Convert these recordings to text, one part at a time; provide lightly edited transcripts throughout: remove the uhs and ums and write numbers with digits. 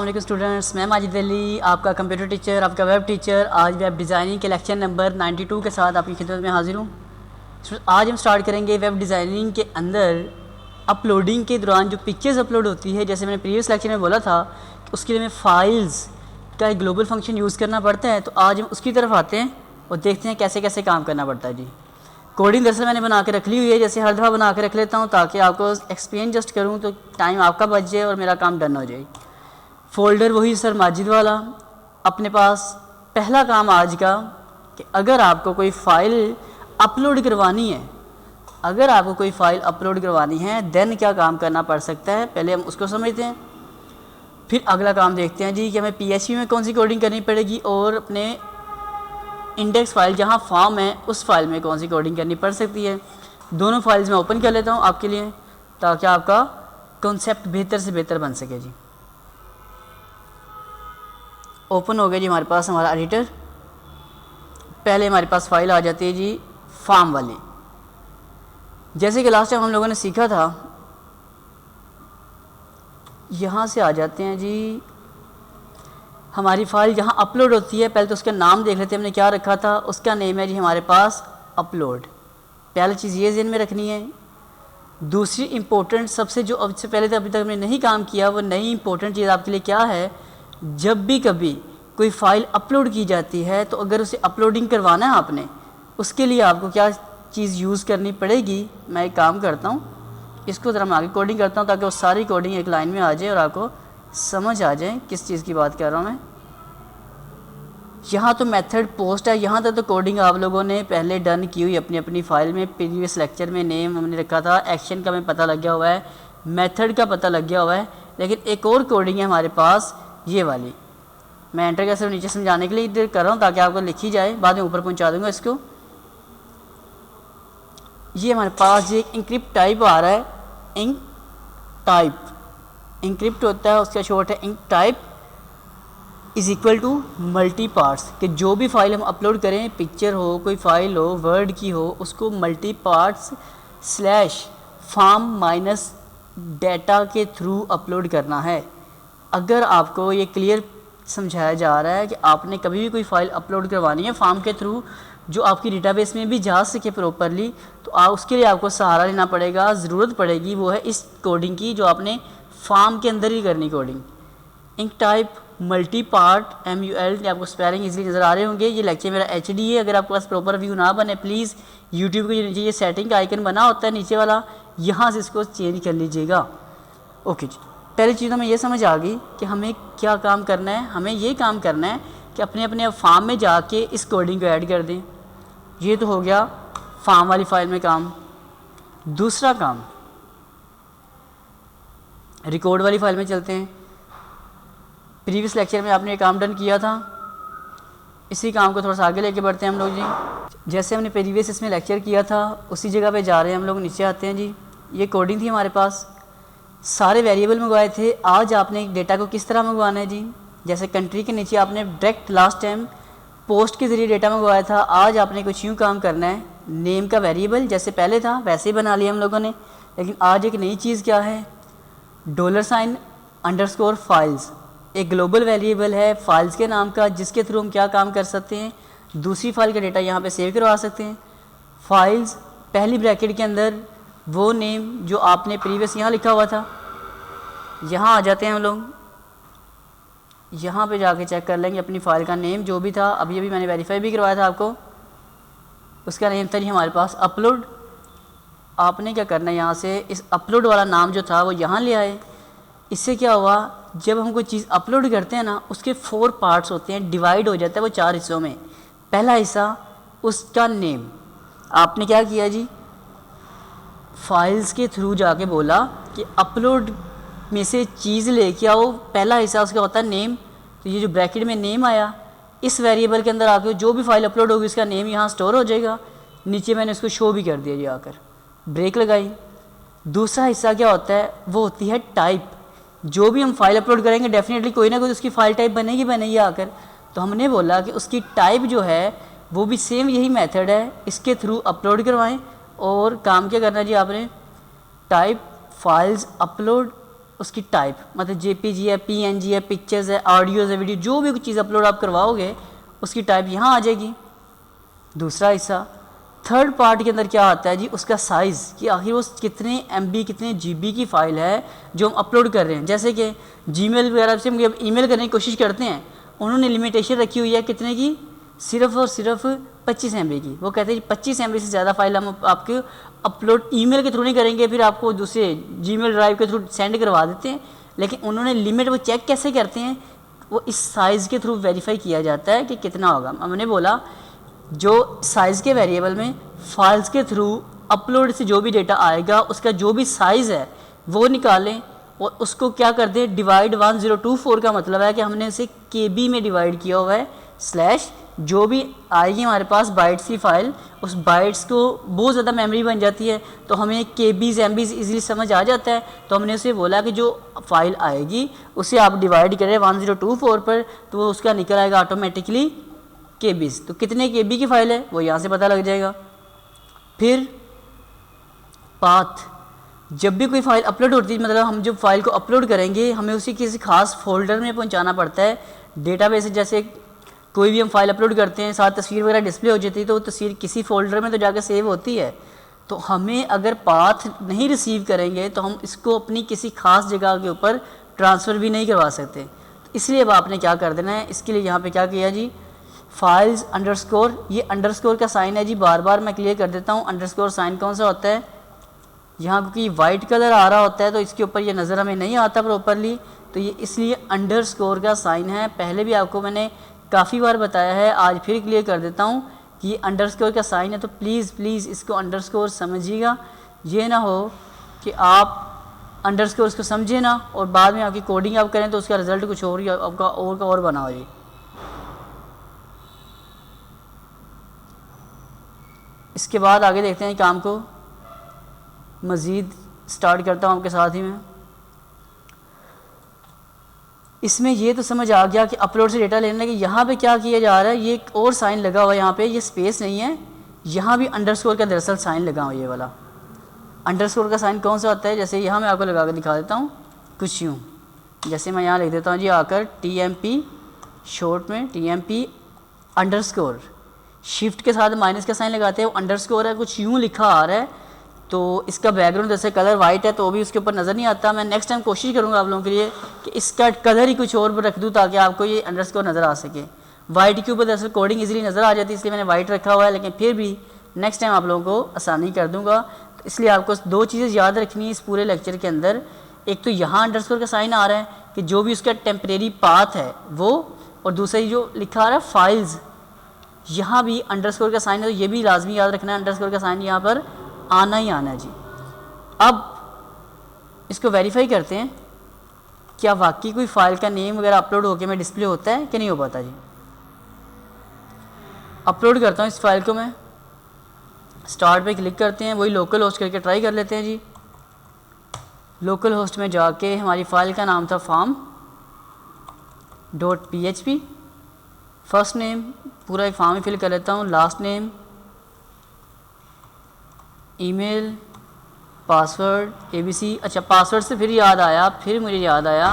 अस्सलामुअलैकुम स्टूडेंट्स, मैं माजिद अली, आपका कंप्यूटर टीचर, आपका वेब टीचर। आज वेब डिज़ाइनिंग के लेक्चर नंबर 92 के साथ आपकी खिदमत में हाजिर हूँ। आज हम स्टार्ट करेंगे वेब डिज़ाइनिंग के अंदर अपलोडिंग के दौरान जो पिक्चर्स अपलोड होती है। जैसे मैंने प्रीवियस लेक्चर में बोला था कि उसके लिए हमें फ़ाइल्स का एक ग्लोबल फंक्शन यूज़ करना पड़ता है। तो आज हम उसकी तरफ आते हैं और देखते हैं कैसे कैसे काम करना पड़ता है। जी, कोडिंग दरअसल मैंने बना के रख ली हुई है, जैसे हर दफ़ा बना के रख लेता हूँ ताकि आपको एक्सप्लेन जस्ट करूँ तो टाइम आपका बच जाए और मेरा काम डन हो जाए। फ़ोल्डर वही सर माजिद वाला अपने पास। पहला काम आज का कि अगर आपको कोई फ़ाइल अपलोड करवानी है, देन क्या काम करना पड़ सकता है, पहले हम उसको समझते हैं। फिर अगला काम देखते हैं जी कि हमें PHP में कौन सी कोडिंग करनी पड़ेगी और अपने इंडेक्स फाइल जहाँ फॉर्म है उस फाइल में कौन सी कोडिंग करनी पड़ सकती है। दोनों फाइल्स मैं ओपन कर लेता हूँ आपके लिए ताकि आपका कॉन्सेप्ट बेहतर से बेहतर बन सके। जी, ओपन हो गया जी हमारे पास हमारा एडिटर। पहले हमारे पास फाइल आ जाती है जी फॉर्म वाली। जैसे कि लास्ट टाइम हम लोगों ने सीखा था, यहाँ से आ जाते हैं जी हमारी फ़ाइल जहाँ अपलोड होती है। पहले तो उसका नाम देख लेते हैं, हमने क्या रखा था। उसका नेम है जी हमारे पास अपलोड। पहली चीज़ ये ज़हन में रखनी है। दूसरी इम्पोर्टेंट सबसे जो अब से पहले तो अभी तक हमने नहीं काम किया, वो नई इम्पोर्टेंट चीज़ आपके लिए क्या है, जब भी कभी कोई फ़ाइल अपलोड की जाती है तो अगर उसे अपलोडिंग करवाना है आपने, उसके लिए आपको क्या चीज़ यूज़ करनी पड़ेगी। मैं एक काम करता हूँ, इसको ज़रा मैं आगे कोडिंग करता हूँ ताकि वो सारी कोडिंग एक लाइन में आ जाए और आपको समझ आ जाए किस चीज़ की बात कर रहा हूँ मैं। यहाँ तो मेथड पोस्ट है, यहाँ तक तो कोडिंग आप लोगों ने पहले डन की हुई अपनी अपनी फ़ाइल में। प्रीवियस लेक्चर में नेम हमने रखा था, एक्शन का हमें पता लग गया हुआ है, मेथड का पता लग गया हुआ है। लेकिन एक और कोडिंग है हमारे पास, ये वाली। मैं एंटर का सिर्फ नीचे समझाने के लिए इधर कर रहा हूँ ताकि आपको लिखी जाए, बाद में ऊपर पहुँचा दूँगा इसको। ये हमारे पास ये इंक्रिप्ट टाइप आ रहा है, इंक टाइप इंक्रिप्ट होता है, उसका शॉर्ट है ink type is equal to multi parts. कि जो भी फाइल हम अपलोड करें, पिक्चर हो, कोई फाइल हो, वर्ड की हो, उसको multi parts slash form minus data के थ्रू अपलोड करना है। अगर आपको ये क्लियर समझाया जा रहा है कि आपने कभी भी कोई फ़ाइल अपलोड करवानी है फॉर्म के थ्रू जो आपकी डेटाबेस में भी जा सके प्रॉपरली, तो उसके लिए आपको सहारा लेना पड़ेगा, ज़रूरत पड़ेगी। वो है इस कोडिंग की जो आपने फॉर्म के अंदर ही करनी coding. Ink type multi part MUL, आपको स्पेलिंग इजीली नज़र आ रहे होंगे। ये लेक्चर मेरा HD है, अगर आपके पास प्रॉपर व्यू ना बने प्लीज़ यूट्यूब के नीचे ये सेटिंग का आइकन बना होता है नीचे वाला, यहाँ से इसको चेंज कर लीजिएगा। ओके जी, पहली चीज़ हमें ये समझ आ गई कि हमें क्या काम करना है। हमें ये काम करना है कि अपने अपने फॉर्म में जाके इस कोडिंग को ऐड कर दें। ये तो हो गया फॉर्म वाली फाइल में काम। दूसरा काम रिकॉर्ड वाली फाइल में चलते हैं। प्रीवियस लेक्चर में आपने ये काम डन किया था, इसी काम को थोड़ा सा आगे लेके बढ़ते हैं हम लोग जी। जैसे हमने प्रीवियस इसमें लेक्चर किया था उसी जगह पे जा रहे हैं हम लोग, नीचे आते हैं जी। ये कोडिंग थी हमारे पास, सारे वेरिएबल मंगवाए थे। आज आपने डेटा को किस तरह मंगवाना है जी। जैसे कंट्री के नीचे आपने डायरेक्ट लास्ट टाइम पोस्ट के ज़रिए डेटा मंगवाया था, आज आपने कुछ यूँ काम करना है। नेम का वेरिएबल जैसे पहले था वैसे ही बना लिया हम लोगों ने, लेकिन आज एक नई चीज़ क्या है, $_ फाइल्स। एक ग्लोबल वेरिएबल है फाइल्स के नाम का, जिसके थ्रू हम क्या काम कर सकते हैं, दूसरी फाइल का डेटा यहाँ पे सेव करवा सकते हैं। फाइल्स पहली ब्रैकेट के अंदर वो नेम जो आपने प्रीवियस यहाँ लिखा हुआ था, यहाँ आ जाते हैं हम लोग। यहाँ पे जाके चेक कर लेंगे अपनी फ़ाइल का नेम जो भी था। अभी अभी मैंने वेरीफाई भी करवाया था आपको, उसका नेम था जी हमारे पास अपलोड। आपने क्या करना है, यहाँ से इस अपलोड वाला नाम जो था वो यहाँ ले आए। इससे क्या हुआ, जब हम कोई चीज़ अपलोड करते हैं ना, उसके 4 पार्ट्स होते हैं, डिवाइड हो जाता है वो 4 हिस्सों में। पहला हिस्सा उसका नेम, आपने क्या किया जी, फाइल्स के थ्रू जाके बोला कि अपलोड में से चीज़ लेके आओ। पहला हिस्सा उसका होता है नेम, तो ये जो ब्रैकेट में नेम आया, इस वेरिएबल के अंदर आके जो भी फाइल अपलोड होगी उसका नेम यहाँ स्टोर हो जाएगा। नीचे मैंने उसको शो भी कर दिया जी, आकर ब्रेक लगाई। दूसरा हिस्सा क्या होता है, वो होती है टाइप। जो भी हम फाइल अपलोड करेंगे डेफिनेटली कोई ना कोई उसकी फ़ाइल टाइप बनेगी आकर, तो हमने बोला कि उसकी टाइप जो है वो भी सेम यही मेथड है, इसके थ्रू अपलोड करवाएं। और काम क्या करना है जी आपने, टाइप फाइल्स अपलोड उसकी टाइप, मतलब जेपीजी है, पीएनजी है, पिक्चर्स है, ऑडियोज़ है, वीडियो, जो भी कुछ चीज़ अपलोड आप करवाओगे उसकी टाइप यहाँ आ जाएगी। दूसरा हिस्सा थर्ड पार्ट के अंदर क्या आता है जी, उसका साइज़, कि आखिर वो कितने एमबी कितने जीबी की फ़ाइल है जो हम अपलोड कर रहे हैं। जैसे कि जीमेल वगैरह से हम ईमेल करने की कोशिश करते हैं, उन्होंने लिमिटेशन रखी हुई है कितने की, सिर्फ और सिर्फ 25 MB की। वो कहते हैं 25 MB से ज़्यादा फाइल हम आपके अपलोड ईमेल के थ्रू नहीं करेंगे, फिर आपको दूसरे जीमेल ड्राइव के थ्रू सेंड करवा देते हैं। लेकिन उन्होंने लिमिट वो चेक कैसे करते हैं, वो इस साइज़ के थ्रू वेरीफाई किया जाता है कि कितना होगा। हमने बोला जो साइज़ के वेरिएबल में फाइल्स के थ्रू अपलोड से जो भी डेटा आएगा उसका जो भी साइज़ है वो निकालें और उसको क्या कर दें, डिवाइड 1024 का मतलब है कि हमने इसे KB में डिवाइड किया हुआ है, स्लैश जो भी आएगी हमारे पास बाइट्स की फ़ाइल, उस बाइट्स को बहुत ज़्यादा मेमोरी बन जाती है तो हमें KBs MBs इजीली समझ आ जाता है। तो हमने उसे बोला कि जो फाइल आएगी उसे आप डिवाइड करें 1024 पर, तो वो उसका निकल आएगा ऑटोमेटिकली KBs। तो कितने KB की फ़ाइल है वो यहाँ से पता लग जाएगा। फिर पाथ, जब भी कोई फ़ाइल अपलोड होती है, मतलब हम जब फाइल को अपलोड करेंगे हमें उसी किसी खास फोल्डर में पहुंचाना पड़ता है। डेटाबेस जैसे कोई भी हम फाइल अपलोड करते हैं, साथ तस्वीर वगैरह डिस्प्ले हो जाती है, तो वो तस्वीर किसी फोल्डर में तो जाकर सेव होती है। तो हमें अगर पाथ नहीं रिसीव करेंगे तो हम इसको अपनी किसी खास जगह के ऊपर ट्रांसफ़र भी नहीं करवा सकते। तो इसलिए अब आपने क्या कर देना है, इसके लिए यहाँ पे क्या किया जी, फाइल्स अंडरस्कोर, ये अंडरस्कोर का साइन है जी, बार बार मैं क्लियर कर देता हूँ। अंडरस्कोर साइन कौन सा होता है, यहाँ क्योंकि वाइट कलर आ रहा होता है तो इसके ऊपर ये नज़र हमें नहीं आता प्रॉपरली, तो ये इसलिए अंडरस्कोर का साइन है। पहले भी आपको मैंने काफ़ी बार बताया है, आज फिर क्लियर कर देता हूँ कि ये अंडरस्कोर का साइन है। तो प्लीज़ इसको अंडरस्कोर समझिएगा, ये ना हो कि आप अंडरस्कोर इसको समझे ना और बाद में आपकी कोडिंग आप करें तो उसका रिज़ल्ट कुछ और ही आपका और बना हो जी। इसके बाद आगे देखते हैं काम को मज़ीद स्टार्ट करता हूँ आपके साथ ही में। इसमें ये तो समझ आ गया कि अपलोड से डेटा लेने के यहाँ पे क्या किया जा रहा है, ये एक और साइन लगा हुआ है यहाँ पे, ये स्पेस नहीं है, यहाँ भी अंडरस्कोर का दरअसल साइन लगा हुआ है। ये वाला अंडरस्कोर का साइन कौन सा होता है, जैसे यहाँ मैं आपको लगा कर दिखा देता हूँ कुछ यूँ, जैसे मैं यहाँ लिख देता हूँ जी आकर TMP, शॉर्ट में TMP अंडरस्कोर, शिफ्ट के साथ माइनस का साइन लगाते हैं, वो अंडरस्कोर है, कुछ यूँ लिखा आ रहा है। तो इसका बैकग्राउंड जैसे कलर वाइट है तो भी उसके ऊपर नज़र नहीं आता। मैं नेक्स्ट टाइम कोशिश करूँगा आप लोगों के लिए कि इसका कलर ही कुछ और रख दूँ ताकि आपको ये अंडरस्कोर नज़र आ सके। वाइट के ऊपर दरअसल कोडिंग इजीली नज़र आ जाती है, इसलिए मैंने वाइट रखा हुआ है, लेकिन फिर भी नेक्स्ट टाइम आप लोगों को आसानी कर दूँगा। तो इसलिए आपको दो चीज़ें याद रखनी है इस पूरे लेक्चर के अंदर, एक तो यहाँ अंडरस्कोर का साइन आ रहा है कि जो भी उसका टेम्परेरी पाथ है वो, और दूसरा जो लिखा आ रहा है फाइल्स, यहाँ भी अंडरस्कोर का साइन है, तो ये भी लाजमी याद रखना है, अंडरस्कोर का साइन यहाँ पर आना ही आना है जी। अब इसको वेरीफाई करते हैं क्या वाकई कोई फ़ाइल का नेम वगैरह अपलोड होकर में डिस्प्ले होता है कि नहीं हो पाता जी। अपलोड करता हूँ इस फाइल को, मैं स्टार्ट पे क्लिक करते हैं, वही लोकल होस्ट करके ट्राई कर लेते हैं जी। लोकल होस्ट में जाके हमारी फ़ाइल का नाम था farm.php, फर्स्ट नेम पूरा एक फॉर्म ही फिल कर लेता हूँ, last name, email, password, ABC। अच्छा, पासवर्ड से फिर मुझे याद आया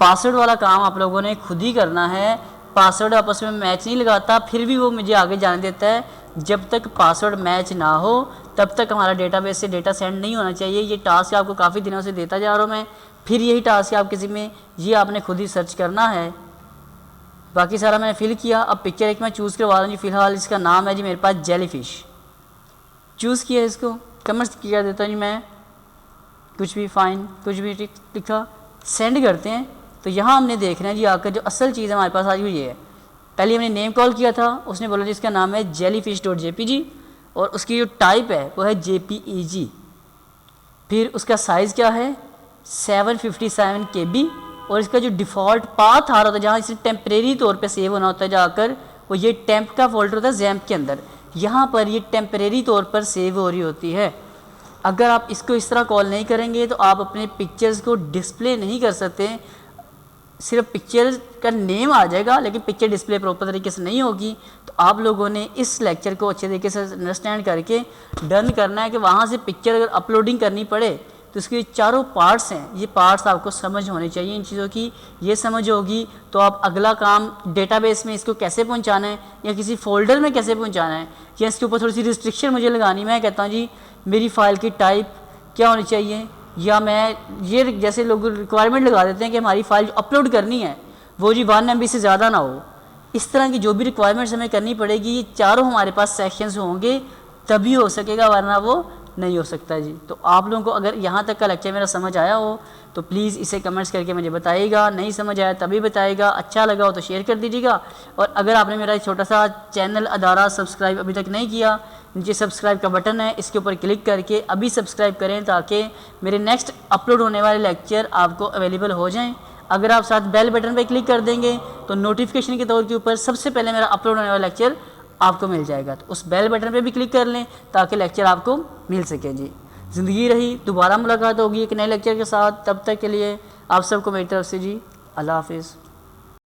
पासवर्ड वाला काम आप लोगों ने खुद ही करना है। पासवर्ड आपस में मैच नहीं लगाता, फिर भी वो मुझे आगे जाने देता है। जब तक पासवर्ड मैच ना हो तब तक हमारा डेटाबेस से डेटा सेंड नहीं होना चाहिए। ये टास्क आपको काफ़ी दिनों से देता जा रहा हूँ मैं, फिर यही टास्क है आपके ज़िम्मे, ये आपने खुद ही सर्च करना है। बाकी सारा मैंने फिल किया। अब पिक्चर एक मैं चूज़ करवा रहा हूँ जी, फ़िलहाल इसका नाम है जी मेरे पास जेलीफिश, चूज़ किया इसको, कमेंट्स किया देता हूँ जी मैं, कुछ भी फाइन, कुछ भी लिखा, सेंड करते हैं। तो यहाँ हमने देखना है जी आकर जो असल चीज़ हमारे पास आज हुई है। पहले हमने नेम कॉल किया था, उसने बोला जी इसका नाम है jellyfish.jpg और उसकी जो टाइप है वो है JPEG। फिर उसका साइज़ क्या है 757 KB और इसका जो डिफ़ॉल्ट पाथ आ रहा था जहाँ इसे टेम्परेरी तौर पे सेव होना होता है जाकर, वो ये टेम्प का फोल्डर होता है जैम्प के अंदर, यहाँ पर ये टेम्परेरी तौर पर सेव हो रही होती है। अगर आप इसको इस तरह कॉल नहीं करेंगे तो आप अपने पिक्चर्स को डिस्प्ले नहीं कर सकते। सिर्फ पिक्चर का नेम आ जाएगा लेकिन पिक्चर डिस्प्ले प्रॉपर तरीके से नहीं होगी। तो आप लोगों ने इस लेक्चर को अच्छे तरीके से अंडरस्टैंड करके डन करना है कि वहाँ से पिक्चर अगर अपलोडिंग करनी पड़े तो इसके चारों पार्ट्स हैं, ये पार्ट्स आपको समझ होने चाहिए इन चीज़ों की। ये समझ होगी तो आप अगला काम डेटाबेस में इसको कैसे पहुंचाना है या किसी फोल्डर में कैसे पहुंचाना है या इसके ऊपर थोड़ी सी रिस्ट्रिक्शन मुझे लगानी। मैं कहता हूँ जी मेरी फ़ाइल की टाइप क्या होनी चाहिए, या मैं ये जैसे लोग रिक्वायरमेंट लगा देते हैं कि हमारी फ़ाइल जो अपलोड करनी है वो जी 1 MB से ज़्यादा ना हो। इस तरह की जो भी रिक्वायरमेंट्स हमें करनी पड़ेगी, ये चारों हमारे पास सेक्शंस होंगे तभी हो सकेगा, वरना वो नहीं हो सकता जी। तो आप लोगों को अगर यहाँ तक का लेक्चर मेरा समझ आया हो तो प्लीज़ इसे कमेंट्स करके मुझे बताइएगा, नहीं समझ आया तभी बताइएगा, अच्छा लगा हो तो शेयर कर दीजिएगा। और अगर आपने मेरा छोटा सा चैनल अदारा सब्सक्राइब अभी तक नहीं किया, नीचे सब्सक्राइब का बटन है, इसके ऊपर क्लिक करके अभी सब्सक्राइब करें ताकि मेरे नेक्स्ट अपलोड होने वाले लेक्चर आपको अवेलेबल हो जाएँ। अगर आप साथ बेल बटन पर क्लिक कर देंगे तो नोटिफिकेशन के तौर के ऊपर सबसे पहले मेरा अपलोड होने वाला लेक्चर आपको मिल जाएगा। तो उस बेल बटन पे भी क्लिक कर लें ताकि लेक्चर आपको मिल सके जी। ज़िंदगी रही, दोबारा मुलाकात होगी एक नए लेक्चर के साथ। तब तक के लिए आप सबको मेरी तरफ से जी अल्लाह हाफिज़।